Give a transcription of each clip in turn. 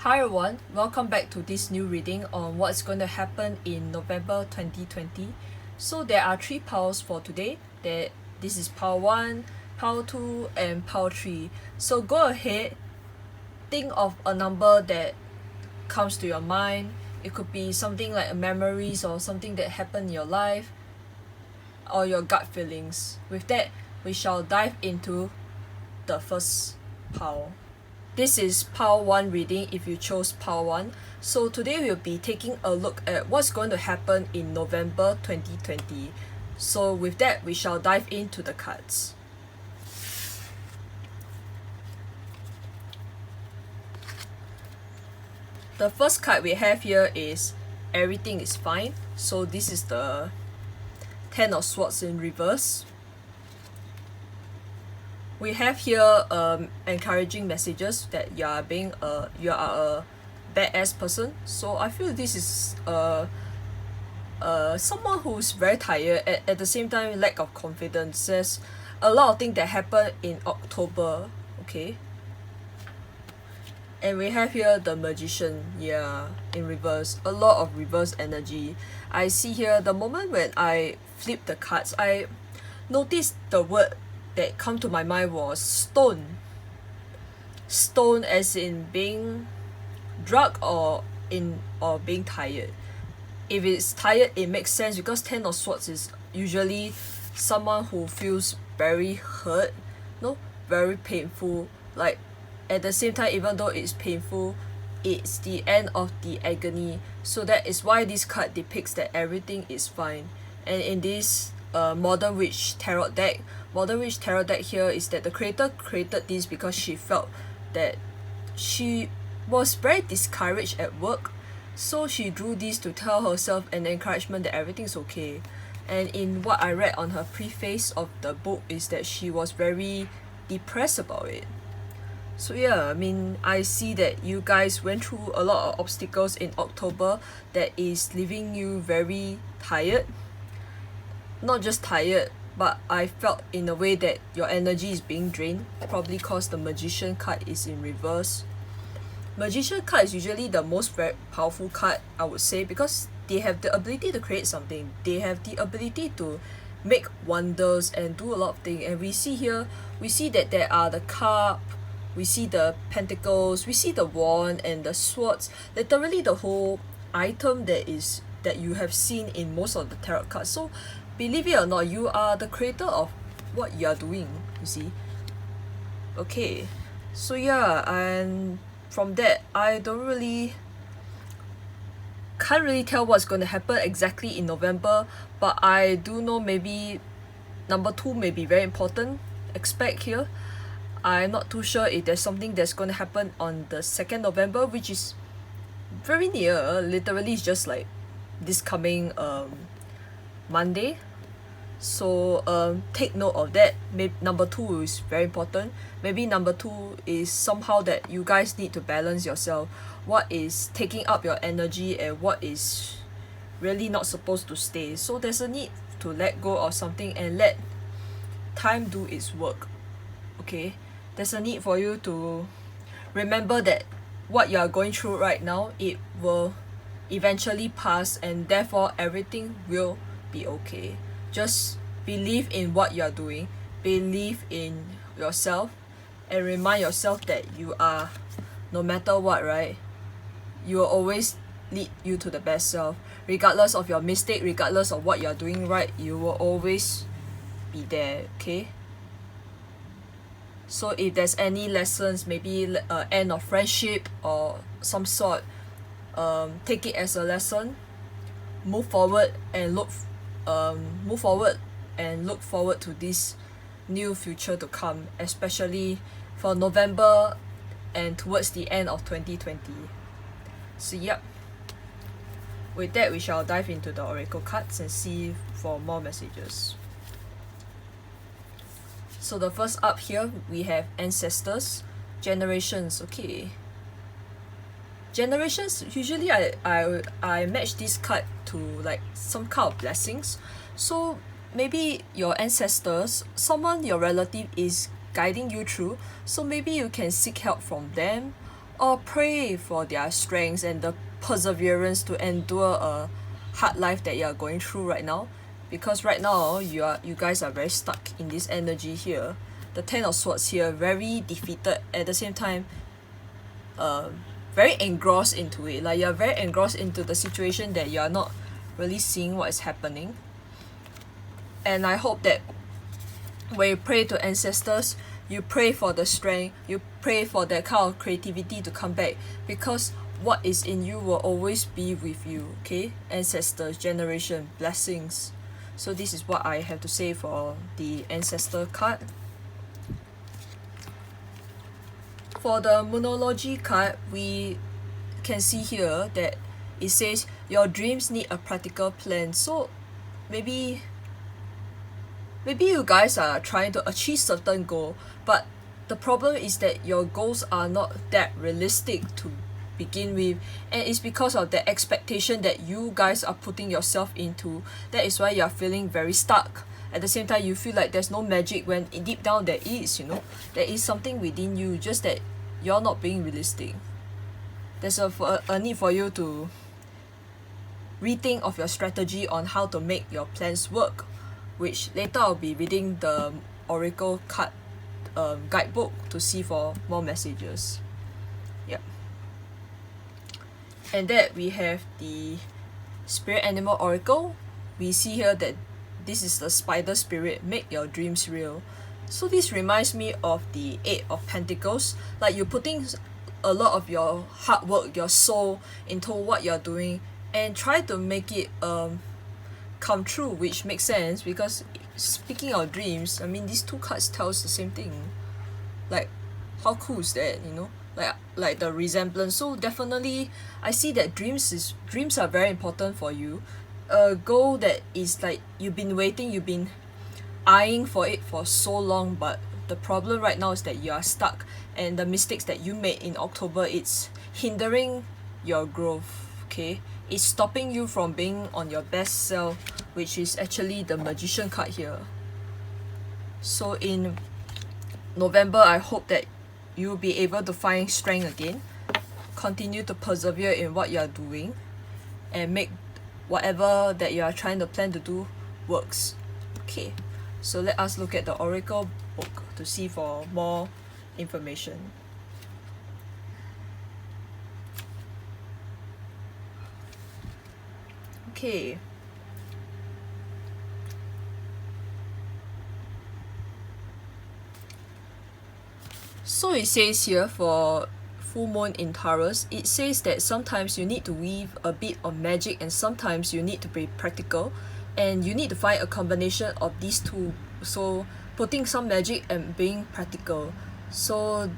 Hi everyone, welcome back to this new reading on what's going to happen in November 2020. So there are 3 piles for today. This is pile 1, pile 2 and pile 3. So go ahead, think of a number that comes to your mind. It could be something like memories or something that happened in your life or your gut feelings. With that, we shall dive into the first pile. This is pile 1 reading if you chose pile 1. So today we'll be taking a look at what's going to happen in November 2020. So with that, we shall dive into the cards. The first card we have here is Everything is Fine. So this is the 10 of Swords in reverse. We have here encouraging messages that you are a badass person. So I feel this is someone who's very tired, at the same time lack of confidence. There's a lot of things that happen in October, okay? And we have here the Magician, in reverse. A lot of reverse energy. I see here the moment when I flip the cards, I noticed the word that come to my mind was stone. Stone as in being drunk or being tired. If it's tired, it makes sense because 10 of Swords is usually someone who feels very hurt, very painful. Like at the same time, even though it's painful, it's the end of the agony. So that is why this card depicts that everything is fine. And in this Modern Witch Tarot deck here is that the creator created this because she felt that she was very discouraged at work, so she drew this to tell herself an encouragement that everything's okay. And in what I read on her preface of the book is that she was very depressed about it. So yeah, I mean, I see that you guys went through a lot of obstacles in October that is leaving you very tired. Not just tired, but I felt in a way that your energy is being drained, probably because the Magician card is in reverse. Magician card is usually the most very powerful card, I would say, because they have the ability to create something. They have the ability to make wonders and do a lot of things. And we see that there are the cup, we see the pentacles, we see the wand and the swords. Literally the whole item that you have seen in most of the tarot cards. So believe it or not, you are the creator of what you are doing, you see. Okay, so yeah, and from that, I can't really tell what's going to happen exactly in November, but I do know maybe number 2 may be very important. Expect here. I'm not too sure if there's something that's going to happen on the 2nd November, which is very near. Literally, it's just like this coming Monday. So take note of that. Maybe number 2 is very important. Maybe number 2 is somehow that you guys need to balance yourself. What is taking up your energy and what is really not supposed to stay. So there's a need to let go of something and let time do its work. Okay? There's a need for you to remember that what you are going through right now, it will eventually pass, and therefore everything will be okay. Just believe in what you're doing, believe in yourself, and remind yourself that you are, no matter what, right, you will always lead you to the best self. Regardless of your mistake, regardless of what you're doing right, you will always be there, okay? So if there's any lessons, maybe end of friendship or some sort, take it as a lesson. Move forward and look forward to this new future to come, especially for November and towards the end of 2020. So yep, with that we shall dive into the oracle cards and see for more messages. So the first up here we have ancestors, generations. Okay, generations, usually I match this card to like some kind of blessings. So maybe your ancestors, someone your relative is guiding you through, so maybe you can seek help from them, or pray for their strengths and the perseverance to endure a hard life that you are going through right now. Because right now you guys are very stuck in this energy here. The Ten of Swords here, very defeated, at the same time very engrossed into it. Like, you're very engrossed into the situation that you're not really seeing what is happening. And I hope that when you pray to ancestors, you pray for the strength, you pray for that kind of creativity to come back, because what is in you will always be with you. Okay, ancestors, generation, blessings. So this is what I have to say for the ancestor card. For the Moonology card, we can see here that it says your dreams need a practical plan. So maybe you guys are trying to achieve certain goal, but the problem is that your goals are not that realistic to begin with, and it's because of the expectation that you guys are putting yourself into. That is why you're feeling very stuck. At the same time, you feel like there's no magic, when deep down there is, there is something within you, just that you're not being realistic. There's a need for you to rethink of your strategy on how to make your plans work, which later I'll be reading the Oracle card guidebook to see for more messages. Yep. And that we have the Spirit Animal Oracle. We see here that this is the Spider Spirit, make your dreams real. So this reminds me of the Eight of Pentacles. Like, you're putting a lot of your hard work, your soul into what you're doing, and try to make it come true, which makes sense, because speaking of dreams, I mean, these two cards tells the same thing. Like, how cool is that, like the resemblance. So definitely I see that dreams are very important for you. A goal that is like you've been waiting, you've been eyeing for it for so long, but the problem right now is that you are stuck, and the mistakes that you made in October, it's hindering your growth. Okay, it's stopping you from being on your best self, which is actually the Magician card here. So in November, I hope that you'll be able to find strength again, continue to persevere in what you're doing, and make whatever that you are trying to plan to do works. Okay, so let us look at the Oracle book to see for more information. Okay. So it says here for full moon in Taurus, it says that sometimes you need to weave a bit of magic, and sometimes you need to be practical, and you need to find a combination of these two. So putting some magic and being practical. So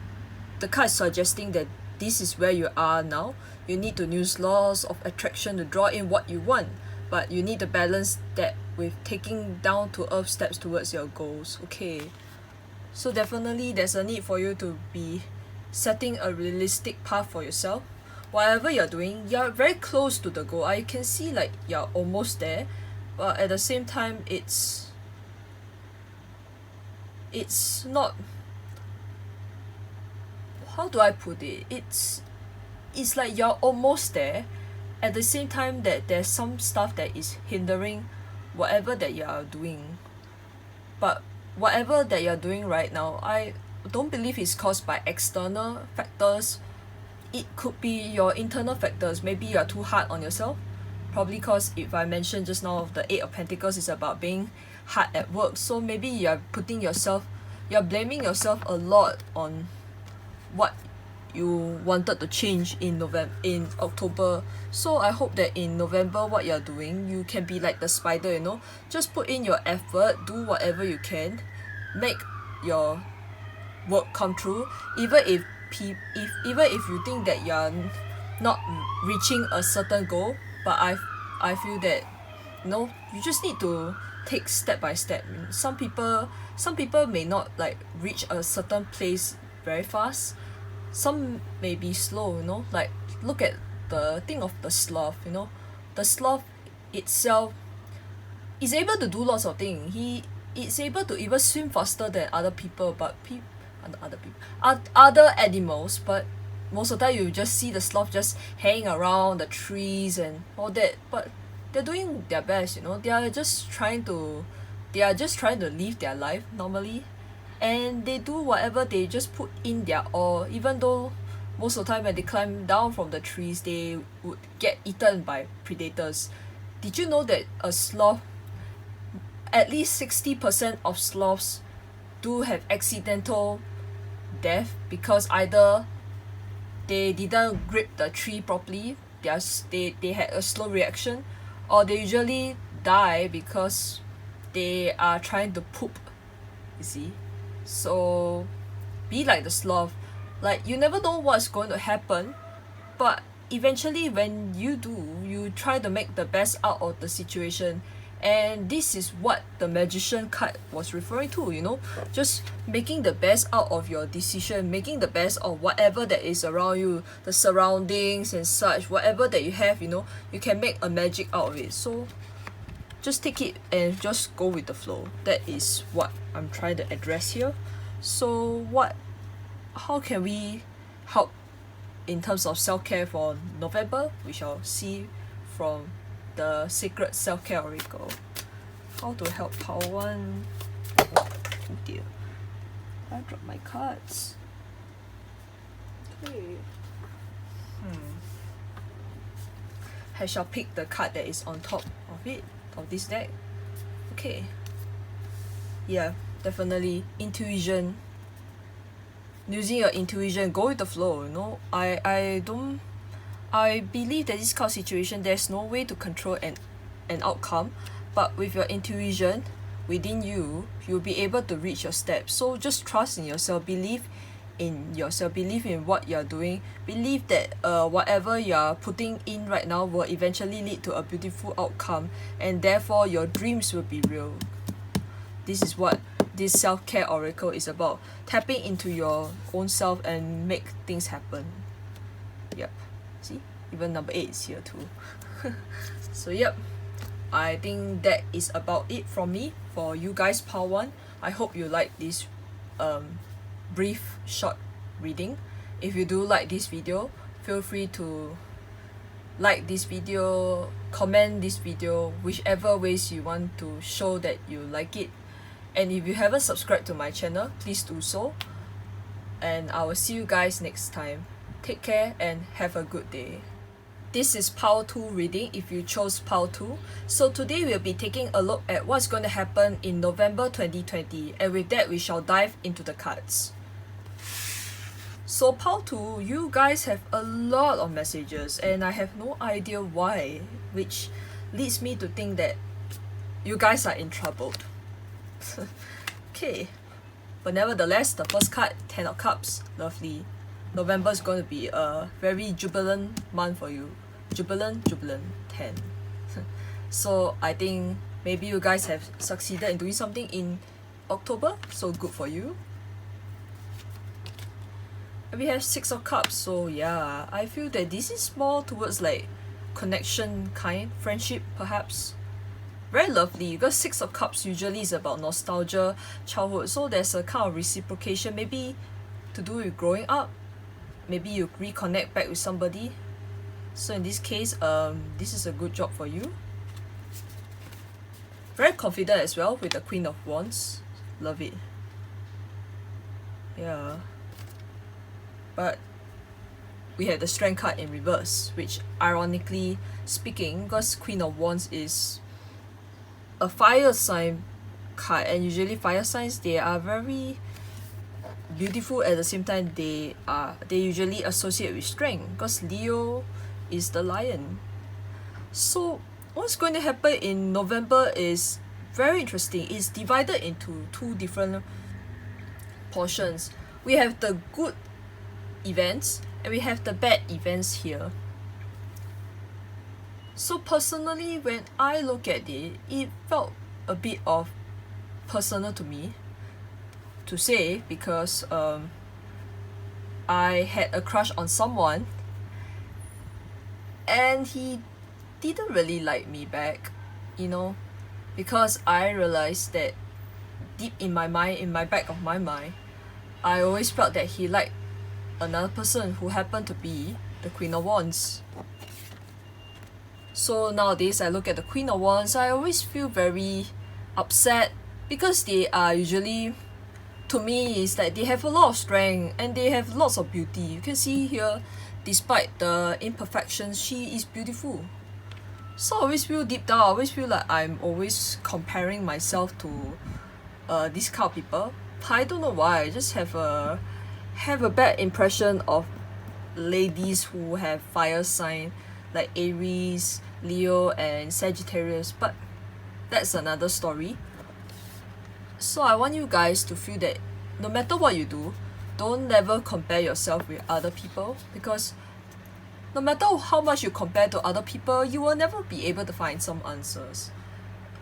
the card is suggesting that this is where you are now. You need to use laws of attraction to draw in what you want, but you need to balance that with taking down to earth steps towards your goals. Okay, so definitely there's a need for you to be setting a realistic path for yourself. Whatever you're doing, you're very close to the goal. I can see like you're almost there, but at the same time it's not, how do I put it, it's like you're almost there, at the same time that there's some stuff that is hindering whatever that you are doing. But whatever that you're doing right now, I don't believe it's caused by external factors. It could be your internal factors. Maybe you're too hard on yourself, probably because if I mentioned just now, the Eight of Pentacles is about being hard at work. So maybe you're blaming yourself a lot on what you wanted to change in October. So I hope that in November, what you're doing, you can be like the spider, just put in your effort, do whatever you can, make your work come true, even if you think that you're not reaching a certain goal. But I feel that you just need to take step by step. Some people may not like reach a certain place very fast. Some may be slow, like look at think of the sloth. The sloth itself is able to do lots of things. He is able to even swim faster than other people, but other animals, but most of the time you just see the sloth just hanging around the trees and all that, but they're doing their best, you know. They are just trying to live their life normally, and they do whatever they just put in their all, even though most of the time when they climb down from the trees they would get eaten by predators. Did you know that a sloth, at least 60% of sloths do have accidental death because either they didn't grip the tree properly, they had a slow reaction, or they usually die because they are trying to poop, you see. So be like the sloth, like you never know what's going to happen, but eventually when you do, you try to make the best out of the situation. And this is what the magician card was referring to, you know, just making the best out of your decision, making the best of whatever that is around you, the surroundings and such, whatever that you have, you know, you can make a magic out of it. So just take it and just go with the flow. That is what I'm trying to address here. So how can we help in terms of self-care for November? We shall see from the Sacred Self-Care Oracle. How to help Power 1. Oh dear, I dropped my cards. Okay. I shall pick the card that is on top of this deck. Okay. Yeah, definitely intuition. Using your intuition, go with the flow, you know. I believe that this kind of situation, there's no way to control an outcome, but with your intuition within you, you'll be able to reach your steps. So just trust in yourself, believe in yourself, believe in what you're doing, believe that whatever you're putting in right now will eventually lead to a beautiful outcome, and therefore your dreams will be real. This is what this self-care oracle is about, tapping into your own self and make things happen. Yep. See, even number 8 is here too. So yep, I think that is about it from me for you guys, Power 1. I hope you like this brief short reading. If you do like this video, feel free to like this video, comment this video, whichever ways you want to show that you like it. And if you haven't subscribed to my channel, please do so. And I will see you guys next time. Take care and have a good day. This is Power 2 reading if you chose Power 2. So today we'll be taking a look at what's going to happen in November 2020. And with that, we shall dive into the cards. So Power 2, you guys have a lot of messages and I have no idea why, which leads me to think that you guys are in trouble. Okay, but nevertheless, the first card, 10 of Cups, lovely. November is going to be a very jubilant month for you. Jubilant, 10. So I think maybe you guys have succeeded in doing something in October, so good for you. And we have 6 of Cups, so yeah, I feel that this is more towards like connection kind, friendship perhaps. Very lovely, because 6 of Cups usually is about nostalgia, childhood, so there's a kind of reciprocation, maybe to do with growing up. Maybe you reconnect back with somebody. So in this case, this is a good job for you. Very confident as well with the Queen of Wands. Love it. Yeah. But we have the Strength card in reverse, which ironically speaking, because Queen of Wands is a fire sign card, and usually fire signs, they are very beautiful. At the same time, they usually associate with strength, because Leo is the lion. So what's going to happen in November is very interesting. It's divided into 2 different portions. We have the good events and we have the bad events here. So personally, when I look at it, it felt a bit of personal to me to say, because I had a crush on someone and he didn't really like me back, you know, because I realized that deep in my mind, in my back of my mind, I always felt that he liked another person who happened to be the Queen of Wands. So nowadays I look at the Queen of Wands, I always feel very upset because they are usually, to me, is that they have a lot of strength and they have lots of beauty. You can see here, despite the imperfections, she is beautiful. So I always feel deep down, I always feel like I'm always comparing myself to these kind of people. I don't know why, I just have a bad impression of ladies who have fire sign like Aries, Leo and Sagittarius, but that's another story. So I want you guys to feel that no matter what you do, don't never compare yourself with other people, because no matter how much you compare to other people, you will never be able to find some answers.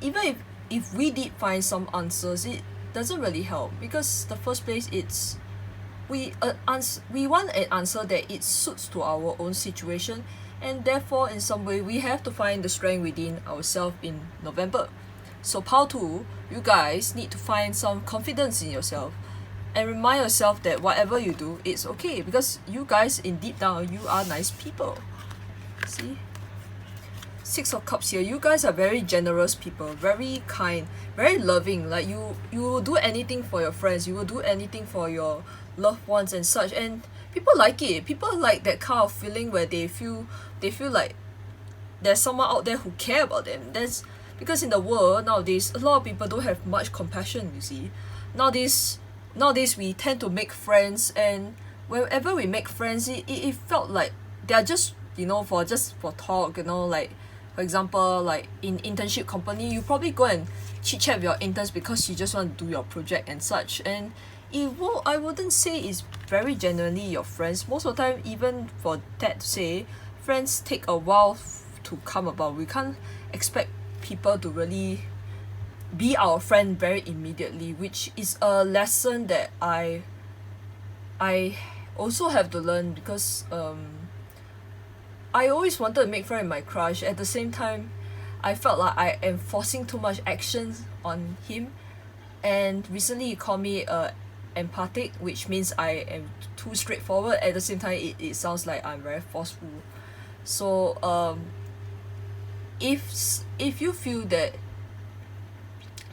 Even if we did find some answers, it doesn't really help, because the first place it's we want an answer that it suits to our own situation, and therefore in some way we have to find the strength within ourselves in November. So part 2, you guys need to find some confidence in yourself and remind yourself that whatever you do, it's okay, because you guys in deep down, you are nice people. See? 6 of Cups here, you guys are very generous people, very kind, very loving. Like you will do anything for your friends, you will do anything for your loved ones and such, and people like it. People like that kind of feeling where they feel like there's someone out there who care about them. That's because in the world nowadays, a lot of people don't have much compassion, you see. Nowadays we tend to make friends, and whenever we make friends, it felt like they're just, for talk, like for example, like in internship company, you probably go and chit chat with your interns because you just want to do your project and such, and I wouldn't say it's very genuinely your friends. Most of the time, even for that to say, friends take a while to come about. We can't expect people to really be our friend very immediately, which is a lesson that I also have to learn, because I always wanted to make friends with my crush. At the same time, I felt like I am forcing too much action on him, and recently he called me empathic, which means I am too straightforward. At the same time, it sounds like I'm very forceful. So if you feel that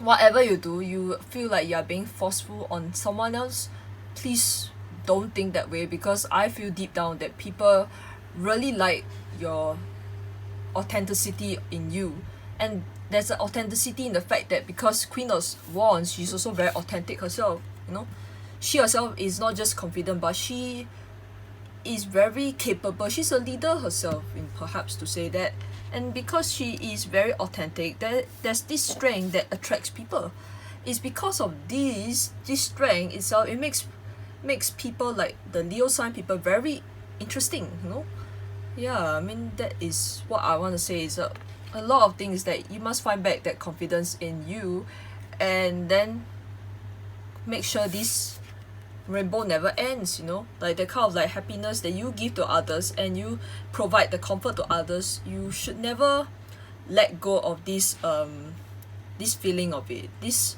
whatever you do, you feel like you're being forceful on someone else, please don't think that way, because I feel deep down that people really like your authenticity in you. And there's an authenticity in the fact that because Queen of Wands, she's also very authentic herself, She herself is not just confident, but she is very capable. She's a leader herself, perhaps to say that. And because she is very authentic, there's this strength that attracts people. It's because of this strength itself, it makes people like the Leo sign people very interesting, Yeah, I mean, that is what I want to say, is a lot of things that you must find back that confidence in you, and then make sure this rainbow never ends, like the kind of like happiness that you give to others and you provide the comfort to others. You should never let go of this feeling of it, this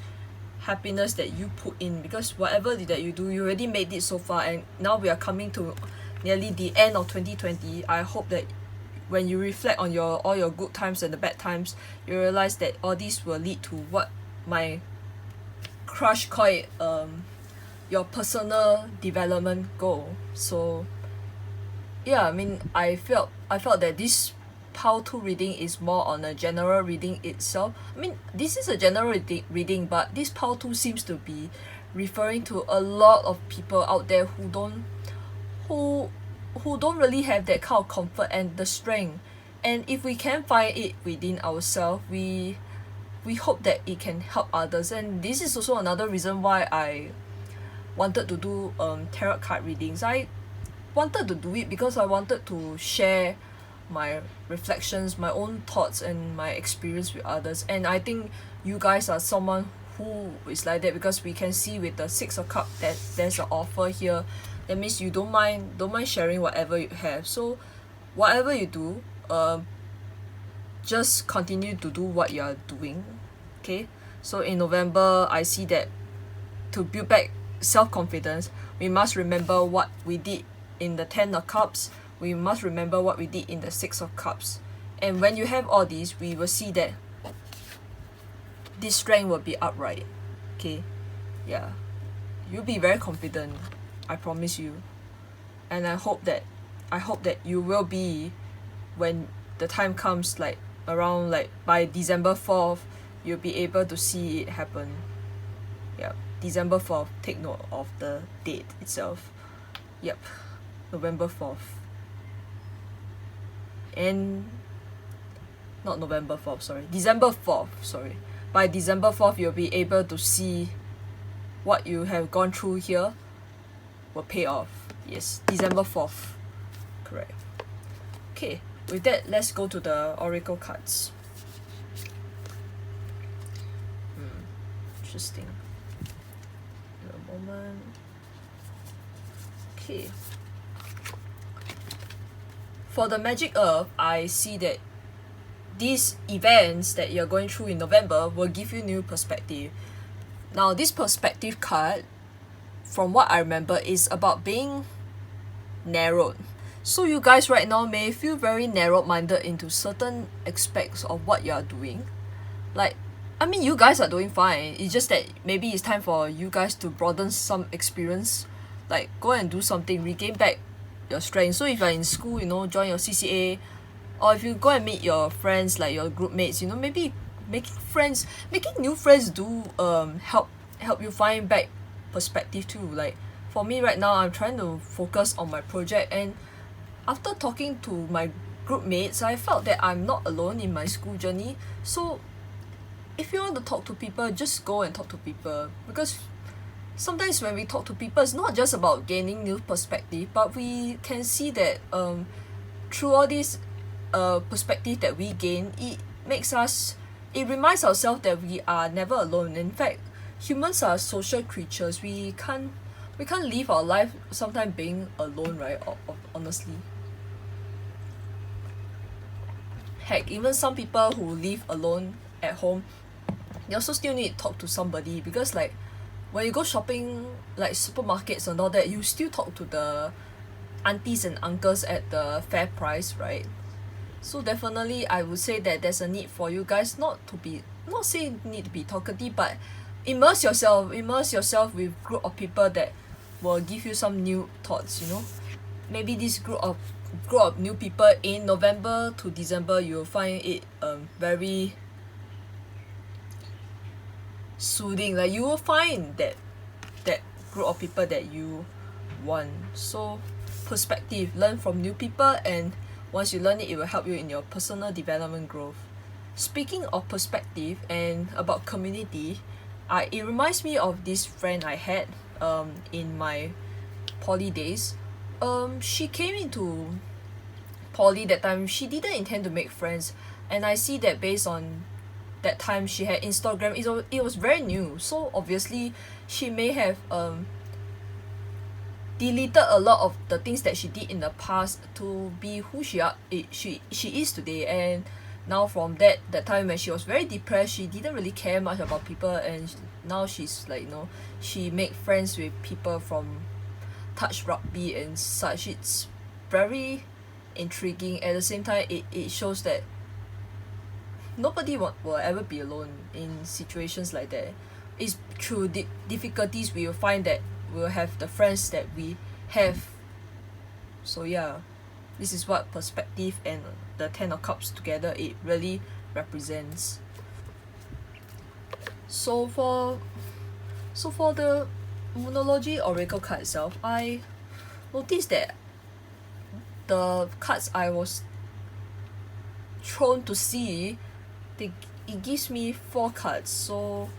happiness that you put in, because whatever that you do, you already made it so far, and now we are coming to nearly the end of 2020. I hope that when you reflect on all your good times and the bad times, you realize that all these will lead to what my crush call it, your personal development goal. So yeah, I mean, I felt that this Pile 2 reading is more on a general reading itself. I mean, this is a general reading, but this Pile 2 seems to be referring to a lot of people out there who don't really have that kind of comfort and the strength. And if we can find it within ourselves, we hope that it can help others. And this is also another reason why I wanted to do tarot card readings. I wanted to do it because I wanted to share my reflections, my own thoughts and my experience with others. And I think you guys are someone who is like that, because we can see with the 6 of Cups that there's an offer here. That means you don't mind sharing whatever you have. So whatever you do, just continue to do what you are doing. Okay, so in November, I see that to build back self-confidence, we must remember what we did in the Ten of Cups, we must remember what we did in the Six of Cups. And when you have all these, we will see that this strength will be upright. Okay, yeah, you'll be very confident, I promise you. And I hope that you will be, when the time comes, like around like by December 4th, you'll be able to see it happen. Yep, December 4th, take note of the date itself. Yep, November 4th. And not November 4th, sorry, December 4th, sorry. By December 4th, you'll be able to see what you have gone through here will pay off. Yes, December 4th. Correct. Okay, with that, let's go to the Oracle cards. Interesting. In a moment. Okay. For the Magic Earth, I see that these events that you're going through in November will give you new perspective. Now, this perspective card, from what I remember, is about being narrowed. So you guys right now may feel very narrow-minded into certain aspects of what you are doing. Like, I mean, you guys are doing fine. It's just that maybe it's time for you guys to broaden some experience. Like, go and do something, regain back your strength. So if you're in school, you know, join your CCA, or if you go and meet your friends, like your group mates, you know, maybe making new friends do help you find back perspective too. Like for me right now, I'm trying to focus on my project, and after talking to my group mates, I felt that I'm not alone in my school journey. So if you want to talk to people, just go and talk to people, because sometimes when we talk to people, it's not just about gaining new perspective, but we can see that through all these perspective that we gain, it reminds ourselves that we are never alone. In fact, humans are social creatures. We can't live our life sometimes being alone, right? Honestly, heck, even some people who live alone at home, they also still need to talk to somebody, because like when you go shopping, like supermarkets and all that, you still talk to the aunties and uncles at the fair price, right? So definitely I would say that there's a need for you guys not say need to be talkative, but immerse yourself with group of people that will give you some new thoughts, you know. Maybe this group of new people in November to December, you'll find it very soothing. Like you will find that group of people that you want. So perspective, learn from new people, and once you learn it, it will help you in your personal development growth. Speaking of perspective and about community, it reminds me of this friend I had in my poly days. She came into poly that time. She didn't intend to make friends, and I see that based on that time she had Instagram, it was very new, so obviously she may have deleted a lot of the things that she did in the past to be who she is today. And now from that time when she was very depressed, she didn't really care much about people, and now she's like, you know, she make friends with people from touch rugby and such. It's very intriguing. At the same time, it shows that nobody will ever be alone in situations like that. It's through difficulties we will find that we'll have the friends that we have. So yeah, this is what perspective and the Ten of Cups together, it really represents. So for the Moonology Oracle card itself, I noticed that the cards I was thrown to see, it gives me 4 cards. So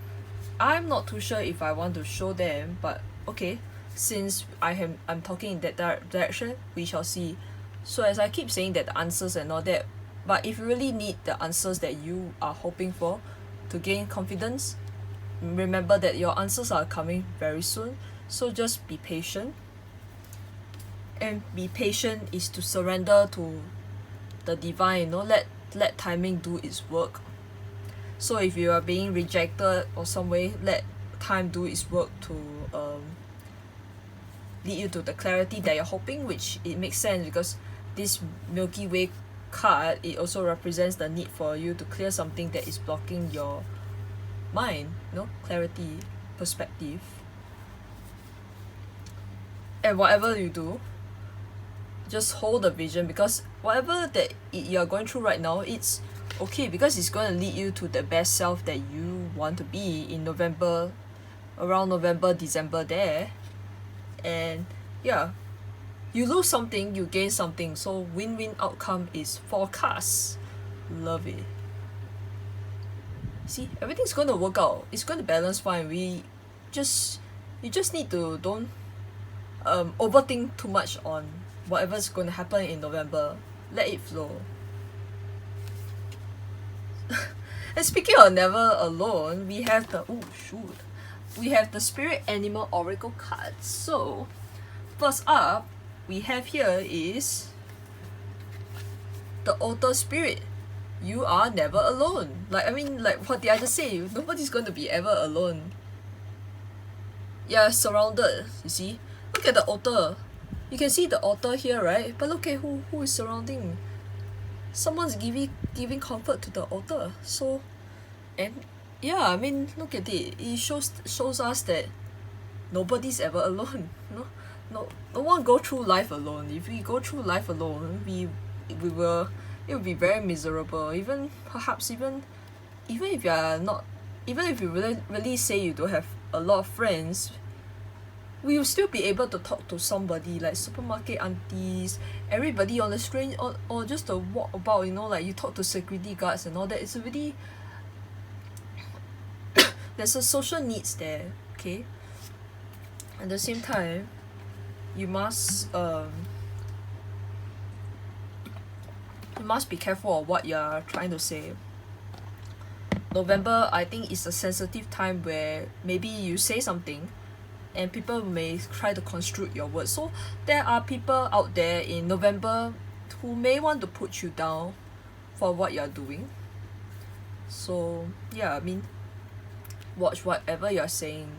I'm not too sure if I want to show them, but okay, since I'm talking in that direction, we shall see. So as I keep saying that the answers and all that, but if you really need the answers that you are hoping for to gain confidence, remember that your answers are coming very soon. So just be patient, and be patient is to surrender to the divine, you know, let timing do its work. So if you are being rejected or some way, let time do its work to lead you to the clarity that you're hoping, which it makes sense because this Milky Way card, it also represents the need for you to clear something that is blocking your mind, clarity, perspective. And whatever you do, just hold the vision, because whatever that you're going through right now, it's okay, because it's going to lead you to the best self that you want to be in November, around November, December there. And yeah, you lose something, you gain something, so win-win outcome is forecast. Love it. See, everything's going to work out, it's going to balance fine. You just need to don't overthink too much on whatever's going to happen in November. Let it flow. And speaking of never alone, we have the Spirit Animal Oracle cards. So first up we have here is the Altar Spirit. You are never alone. Like what did I just say? Nobody's going to be ever alone. You're surrounded, you see. Look at the altar. You can see the altar here, right? But look at who is surrounding. Someone's giving comfort to the altar. So, and yeah, look at it. It shows us that nobody's ever alone. No one go through life alone. If we go through life alone, it will be very miserable. Even if you're not, even if you really say you don't have a lot of friends, we will still be able to talk to somebody, like supermarket aunties, everybody on the street, or just to walk about, like you talk to security guards and all that. It's already there's a social needs there, okay? At the same time, you must be careful of what you're trying to say. November, I think, is a sensitive time where maybe you say something and people may try to construe your words. So there are people out there in November who may want to put you down for what you're doing. So yeah, watch whatever you're saying.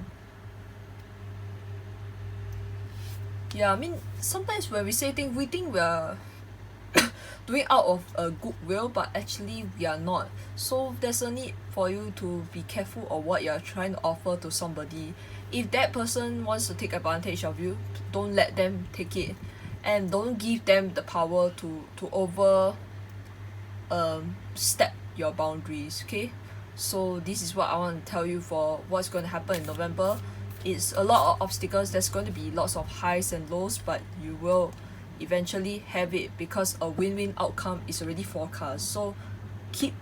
Yeah, sometimes when we say things, we think we're doing out of a goodwill, but actually we are not. So there's a need for you to be careful of what you're trying to offer to somebody. If that person wants to take advantage of you, don't let them take it, and don't give them the power to over step your boundaries, okay? So this is what I want to tell you for what's going to happen in November. It's a lot of obstacles. There's going to be lots of highs and lows, but you will eventually have it, because a win-win outcome is already forecast. So keep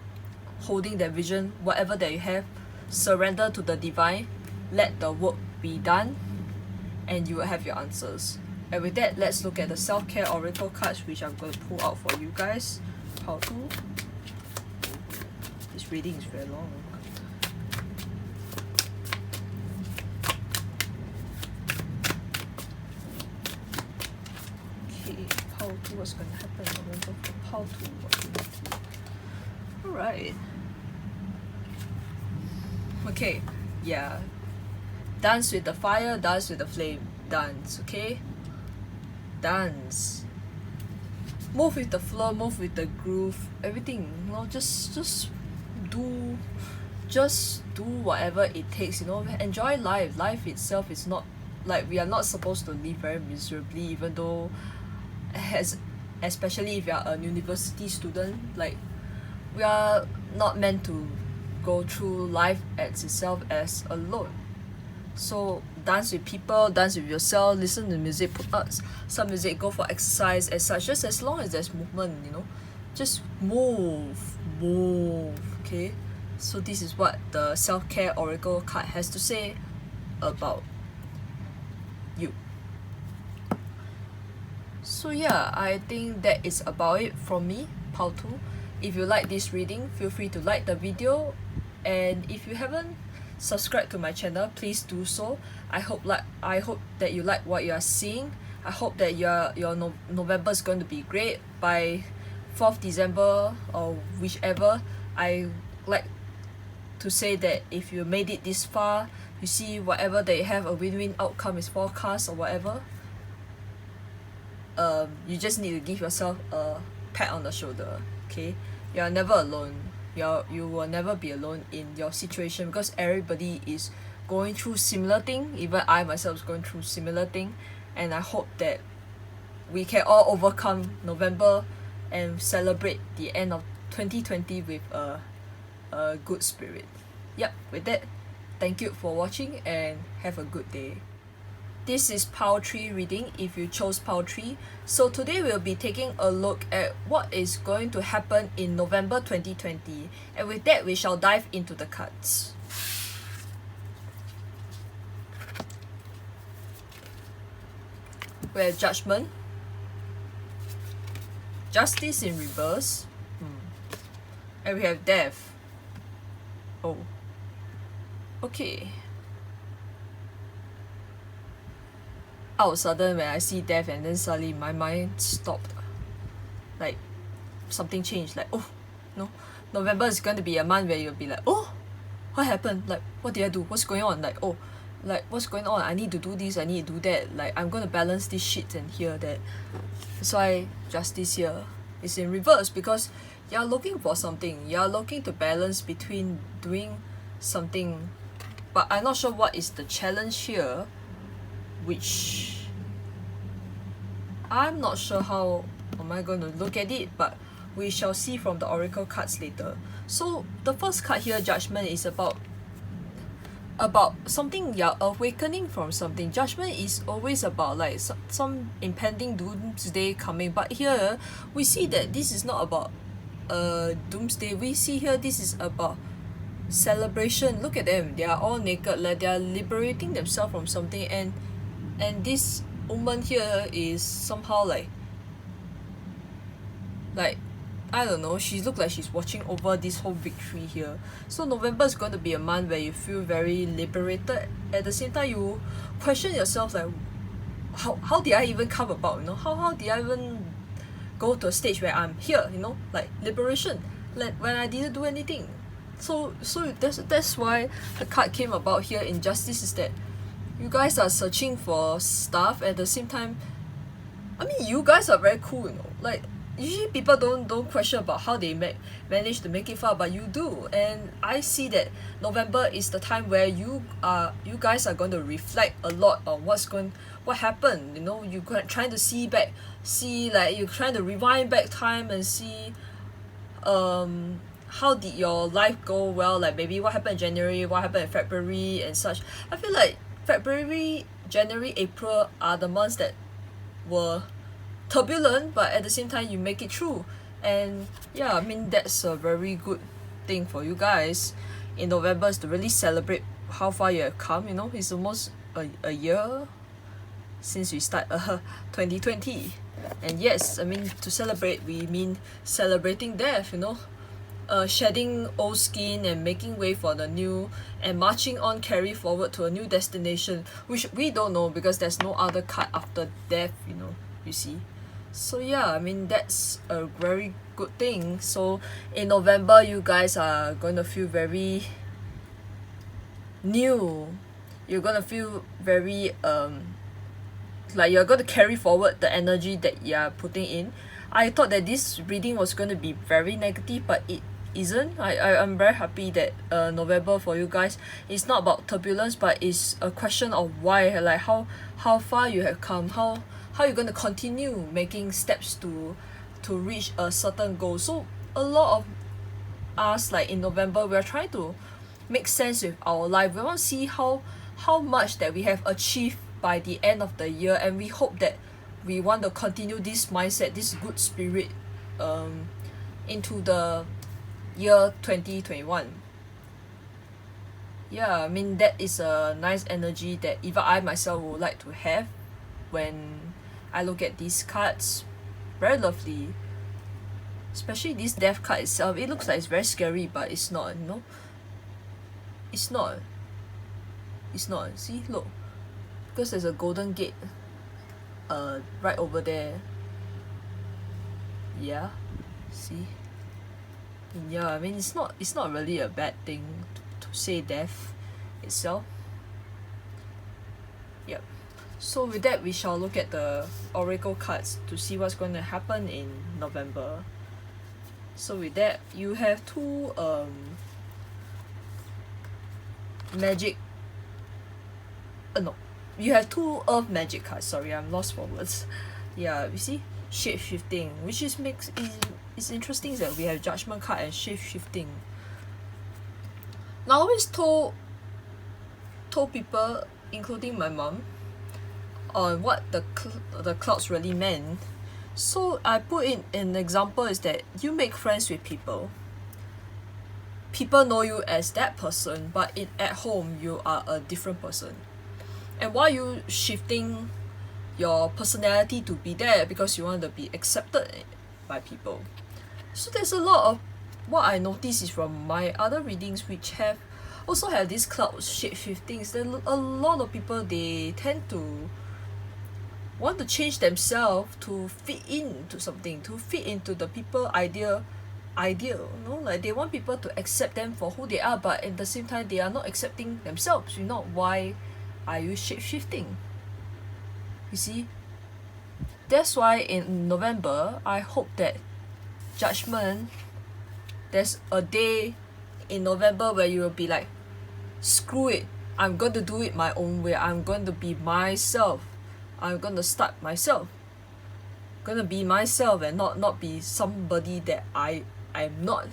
holding that vision, whatever that you have, surrender to the divine, let the work be done, and you will have your answers. And with that, let's look at the self-care oracle cards, which I'm going to pull out for you guys. How to? This reading is very long. What's going to happen? How to. Alright. Okay, yeah. Dance with the fire, dance with the flame. Dance, okay? Dance. Move with the flow, move with the groove. Everything, just do whatever it takes, Enjoy life. Life itself is not, like, we are not supposed to live very miserably, even though especially if you are a university student, like, we are not meant to go through life as itself as alone. So dance with people, dance with yourself, listen to music, put out some music, go for exercise as such, just as long as there's movement, just move, okay? So this is what the self-care oracle card has to say about you. So yeah, I think that is about it from me, Pautu. If you like this reading, feel free to like the video, and if you haven't subscribed to my channel, please do so. I hope that you like what you are seeing. I hope that your November is going to be great. By 4th December or whichever, I like to say that if you made it this far, you see whatever they have, a win-win outcome is forecast or whatever, you just need to give yourself a pat on the shoulder. Okay, you are never alone. You will never be alone in your situation, because everybody is going through similar thing. Even I myself is going through similar thing, and I hope that we can all overcome November and celebrate the end of 2020 with a good spirit. Yep, with that, thank you for watching and have a good day. This is poetry reading if you chose poetry. So today we'll be taking a look at what is going to happen in November 2020, and with that we shall dive into the cards. We have Judgment, Justice in reverse, and we have Death. Oh, okay. All of a sudden when I see Death, and then suddenly my mind stopped. Like something changed. Like, oh no, November is going to be a month where you'll be like, oh, what happened? Like, what did I do? What's going on? Like, oh, like what's going on? I need to do this, I need to do that. Like, I'm gonna balance this shit and hear that. That's why Justice here is in reverse, because you're looking for something. You're looking to balance between doing something, but I'm not sure what is the challenge here, which I'm not sure how am I going to look at it, but we shall see from the oracle cards later. So the first card here, Judgment, is about something you're awakening from something. Judgment is always about like some impending doomsday coming, but here we see that this is not about doomsday. We see here this is about celebration. Look at them, they are all naked, like they are liberating themselves from something, and this woman here is somehow like I don't know, she looks like she's watching over this whole victory here. So November is going to be a month where you feel very liberated. At the same time, you question yourself like, how did I even come about, you know? How did I even go to a stage where I'm here, you know? Like liberation, like when I didn't do anything. So that's why the card came about here in Justice, is that you guys are searching for stuff. At the same time, I mean, you guys are very cool, you know? Like, usually people don't question about how they manage to make it far, but you do. And I see that November is the time where you guys are going to reflect a lot on what happened, you know? You're trying to see like you're trying to rewind back time and see how did your life go well, like maybe what happened in January, what happened in February and such. I feel like February, January, April are the months that were turbulent, but at the same time you make it through. And yeah, I mean, that's a very good thing for you guys in November, is to really celebrate how far you have come. You know, it's almost a year since we start 2020. And yes, I mean, to celebrate, we mean celebrating death, you know, shedding old skin and making way for the new, and marching on, carry forward to a new destination, which we don't know because there's no other card after death, you know, you see. So yeah, I mean, that's a very good thing. So in November, you guys are going to feel very new. You're going to feel very like you're going to carry forward the energy that you're putting in. I thought that this reading was going to be very negative, but it isn't. I'm very happy that November for you guys is not about turbulence, but it's a question of why, like how far you have come, how you're going to continue making steps to reach a certain goal. So a lot of us, like in November, we're trying to make sense with our life. We want to see how much that we have achieved by the end of the year, and we hope that we want to continue this mindset, this good spirit into the year 2021. Yeah, I mean, that is a nice energy that even I myself would like to have when I look at these cards. Very lovely, especially this death card itself. It looks like it's very scary, but it's not, you know. It's not. See, look, because there's a golden gate right over there. Yeah, see. Yeah, I mean, it's not really a bad thing to say death itself. Yep. So with that, we shall look at the oracle cards to see what's going to happen in November. So with that, you have two magic no, you have two earth magic cards. Sorry, I'm lost for words. Yeah, you see, shape shifting, which is interesting, is that we have judgment card and shape shifting. Now I always told people, including my mom, on what the clouds really meant. So I put in an example is that you make friends with people. People know you as that person, but at home you are a different person. And why you shifting your personality to be there? Because you want to be accepted by people. So there's a lot of what I notice is from my other readings, which also have this cloud shape shiftings. There a lot of people, they tend to want to change themselves to fit into something, to fit into the people ideal, like they want people to accept them for who they are, but at the same time they are not accepting themselves. Why are you shape shifting? You see, that's why in November I hope that judgment, there's a day in November where you will be like, screw it, I'm going to do it my own way, I'm going to be myself, I'm going to start myself, going to be myself and not be somebody that I'm not.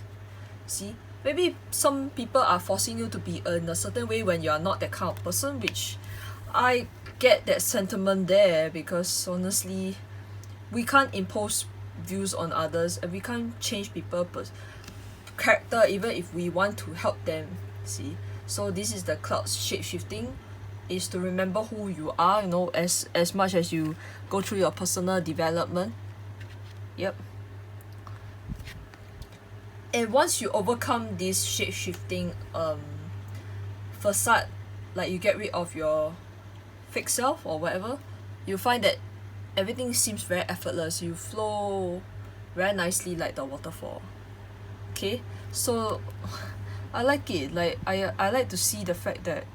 See, maybe some people are forcing you to be in a certain way when you are not that kind of person, which I get that sentiment there, because honestly we can't impose views on others and we can't change people's character even if we want to help them. See, so this is the clouds shape shifting, is to remember who you are, as much as you go through your personal development. Yep. And once you overcome this shape shifting facade, like you get rid of your fake self or whatever, you find that everything seems very effortless. You flow very nicely like the waterfall. Okay, so I like it. Like I like to see the fact that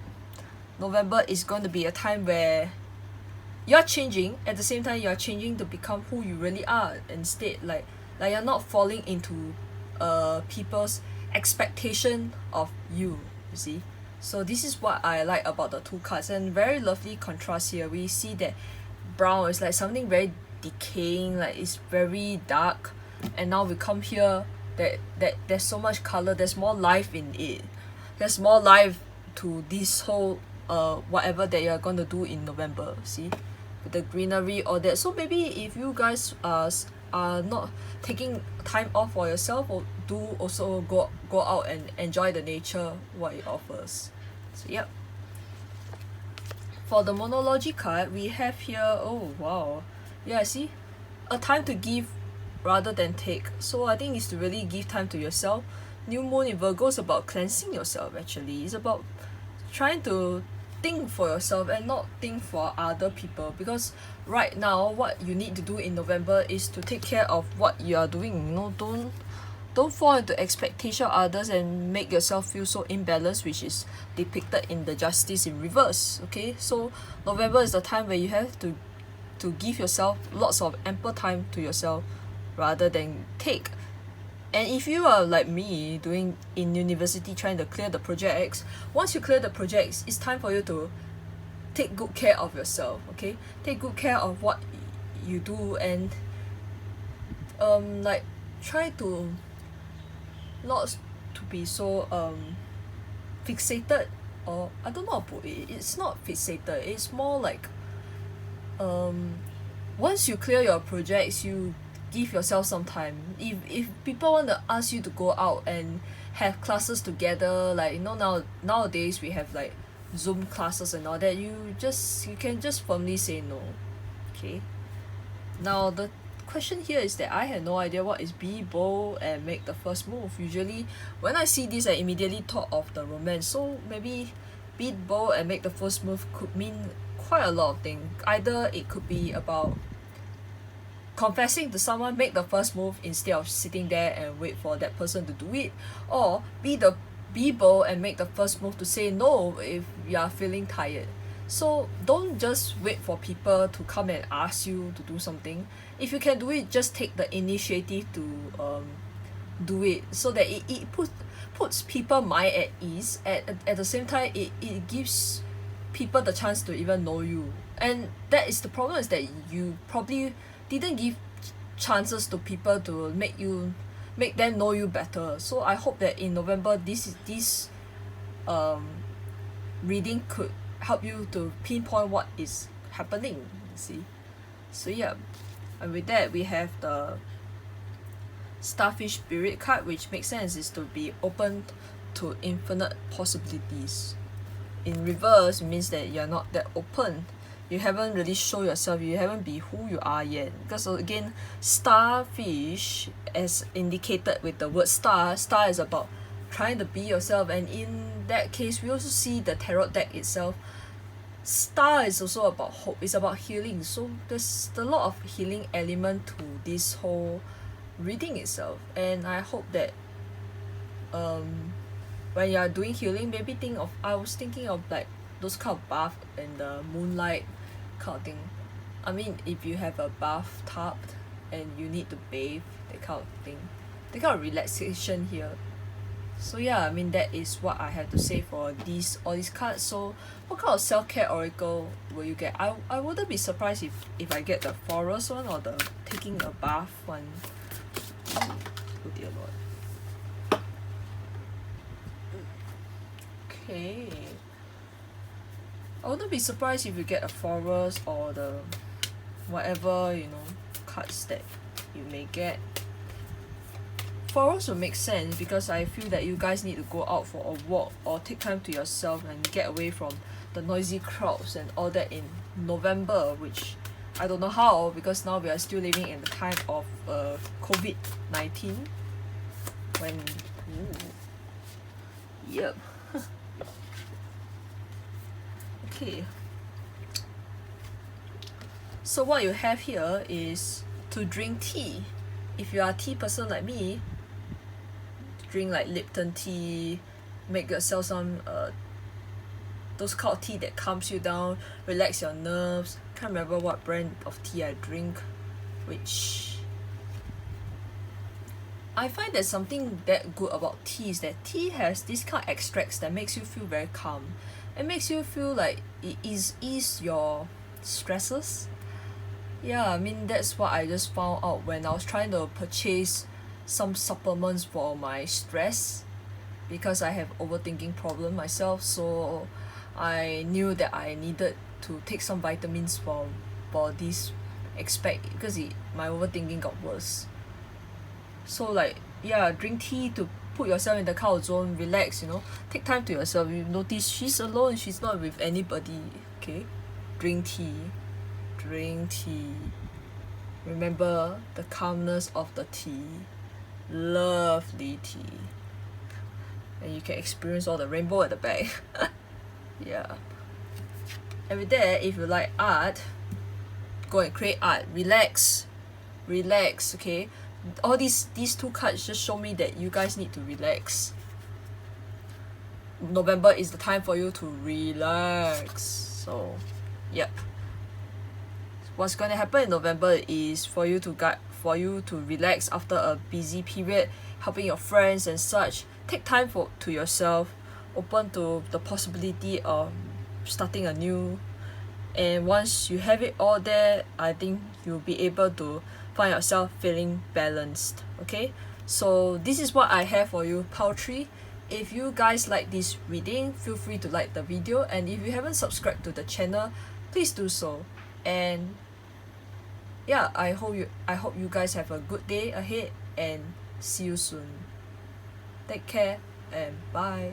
November is going to be a time where you're changing, at the same time you're changing to become who you really are instead. Like you're not falling into people's expectation of you see. So this is what I like about the two cards, and very lovely contrast here. We see that brown is like something very decaying, like it's very dark, and now we come here that there's so much color, there's more life in it, there's more life to this whole whatever that you're going to do in November. See, with the greenery, all that. So maybe if you guys are not taking time off for yourself, or do also go out and enjoy the nature, what it offers. So yep. For the Moonology card, we have here, oh wow, yeah, see, a time to give rather than take. So I think it's to really give time to yourself. New moon in Virgo is about cleansing yourself. Actually, it's about trying to think for yourself and not think for other people, because right now what you need to do in November is to take care of what you are doing. Don't fall into expectation of others and make yourself feel so imbalanced, which is depicted in the Justice in reverse. Okay, so November is the time where you have to give yourself lots of ample time to yourself rather than take. And if you are like me, doing in university, trying to clear the projects, once you clear the projects, it's time for you to take good care of yourself. Okay, take good care of what you do, and like try to not to be so fixated, or I don't know how to put it. It's not fixated, it's more like once you clear your projects, you give yourself some time. If people want to ask you to go out and have classes together, like nowadays we have like Zoom classes and all that, you can just firmly say no. Okay, now the question here is that I had no idea what is be bold and make the first move. Usually when I see this, I immediately thought of the romance. So maybe be bold and make the first move could mean quite a lot of things. Either it could be about confessing to someone, make the first move instead of sitting there and wait for that person to do it, or be bold and make the first move to say no if you are feeling tired. So don't just wait for people to come and ask you to do something. If you can do it, just take the initiative to do it, so that it puts people mind at ease. At the same time, it gives people the chance to even know you. And that is the problem, is that you probably didn't give chances to people to make them know you better. So I hope that in November, this reading could help you to pinpoint what is happening, you see. So yeah, and with that, we have the Starfish Spirit card, which makes sense, is to be open to infinite possibilities. In reverse, it means that you're not that open. You haven't really show yourself, you haven't be who you are yet. Because again, starfish, as indicated with the word star is about trying to be yourself. And in that case, we also see the tarot deck itself. Star is also about hope, it's about healing. So there's a lot of healing element to this whole reading itself. And I hope that when you are doing healing, maybe I was thinking of like those kind of bath and the moonlight kind of thing. I mean, if you have a bathtub and you need to bathe, that kind of thing, that kind of relaxation here. So yeah, I mean, that is what I have to say for all these cards. So what kind of self-care oracle will you get? I wouldn't be surprised if I get the forest one or the taking a bath one. Oh dear lord. Okay, I wouldn't be surprised if you get a forest or the whatever, you know, cards that you may get. Forest will make sense because I feel that you guys need to go out for a walk or take time to yourself and get away from the noisy crowds and all that in November, which I don't know how, because now we are still living in the time of COVID-19 when yep. Okay, so what you have here is to drink tea. If you are a tea person like me, drink like Lipton tea, make yourself some those kind of tea that calms you down, relax your nerves. Can't remember what brand of tea I drink, which I find that something that good about tea is that tea has this kind of extracts that makes you feel very calm. It makes you feel like it ease your stresses. Yeah, I mean, that's what I just found out when I was trying to purchase some supplements for my stress, because I have overthinking problem myself. So I knew that I needed to take some vitamins for this aspect, because my overthinking got worse. So like, yeah, drink tea to put yourself in the calm zone, relax, you know, take time to yourself. You notice she's alone, she's not with anybody. Okay, drink tea. Remember the calmness of the tea. Lovely tea. And you can experience all the rainbow at the back. Yeah. And with that, if you like art, go and create art. Relax, okay? All these two cards just show me that you guys need to relax. November is the time for you to relax. So, yep. What's going to happen in November is for you to relax after a busy period, helping your friends and such. Take time to yourself, open to the possibility of starting anew. And once you have it all there, I think you'll be able to find yourself feeling balanced. Okay, so this is what I have for you, Poultry. If you guys like this reading, feel free to like the video, and if you haven't subscribed to the channel, please do so. And yeah, I hope you guys have a good day ahead, and see you soon. Take care and bye.